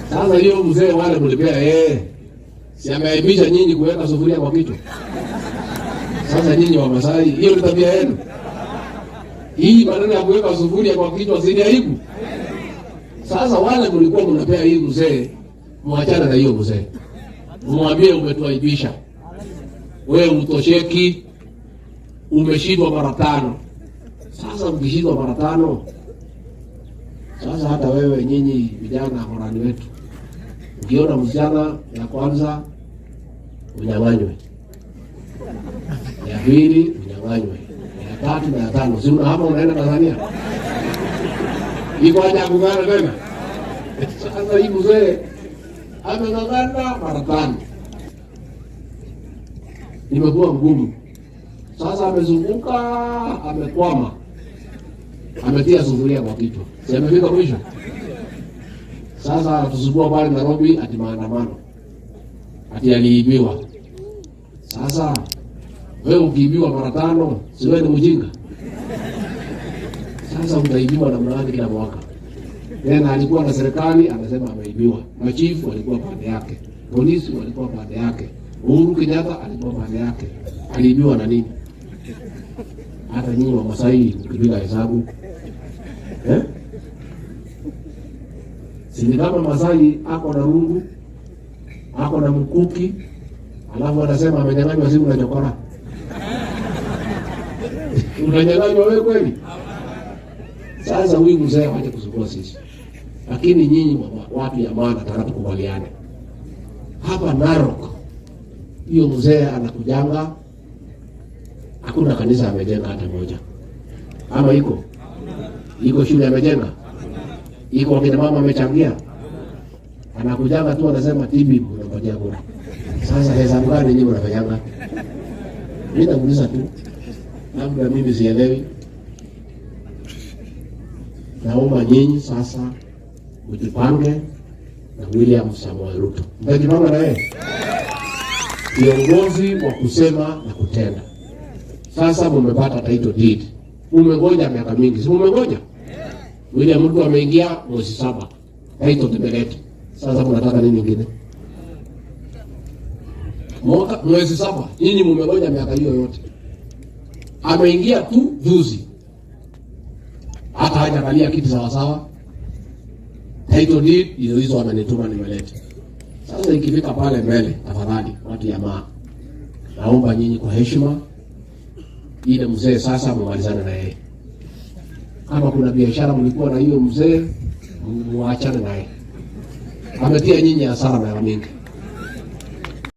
Sasa hiyo mzee wale mlipea si ameaibisha nyinyi kuweka sufuria kwa kichwa. Sasa nyinyi wa Masai, hiyo ni tabia yenu. Hii maneno ya kuweka sufuria kwa kichwa si aibu. Sasa wale mlikuwa mnapea hii mzee, muachane na hiyo mzee. Mwambie umetuaibisha. Wewe utosheki, umeshindwa mara 5. Sasa ukishindwa mara 5, sasa hata wewe nyinyi vijana horani wetu, ukiona msichana ya kwanza unyang'anywe, ya pili unyang'anywe, ya 3 na ya 5, si hapa unaenda Tanzania? Iko haja kungana tena? Sasa hii mzee ameng'ang'ana mara 5. Imekuwa ngumu. Sasa amezunguka, amekwama. Ametia sufuria kwa kichwa. Si amefika mwisho? Sasa tusubua pale Nairobi ati maandamano. Ati aliibiwa. Sasa wewe ukiibiwa mara 5, si wewe ni mjinga? Sasa utaibiwa namna gani kila mwaka? Tena alikuwa na serikali anasema ameibiwa. Machifu walikuwa pande yake. Polisi walikuwa pande yake. Uhuru Kenyatta alikuwa pande yake. Aliibiwa na nini? Hata nyinyi wa Masai mkipiga hesabu. Si kama Masai ako na rungu, ako na mkuki, alafu anasema amenyang'anywa simu na chokora. Unanyang'anywa wewe kweli? Sasa huyu mzee waje kusumbua sisi. Lakini nyinyi watu ya maana nataka tukubaliane. Hapa Narok hiyo mzee anakujanga, hakuna kanisa amejenga hata moja. Ama iko? Iko shule amejenga? Iko wakina mama amechangia? Anakujanga tu anasema tibi unapatia kura. Sasa hesabu gani nyinyi mnafanyanga? Mimi nakuuliza tu. Labda mimi sielewi. Naomba nyinyi sasa ujipange na William Samoei Ruto. Mtajipanga na yeye? Viongozi wa kusema na kutenda. Sasa mmepata title deed. Umengoja miaka mingi. Si umengoja? William Ruto ameingia mwezi 7. Title deed. Sasa mnataka nini kingine? Mwezi 7. Nyinyi mmengoja miaka hiyo yote. Ameingia tu juzi. Hata hajaangalia kitu sawa sawa. Title deed hizo amenituma nimeleta. Sasa ikifika pale mbele, tafadhali watu ya maa, naomba nyinyi kwa heshima ile mzee sasa mmalizane na yeye. Kama kuna biashara mlikuwa na hiyo mzee, muachane naye. Ametia nyinyi hasara na mingi.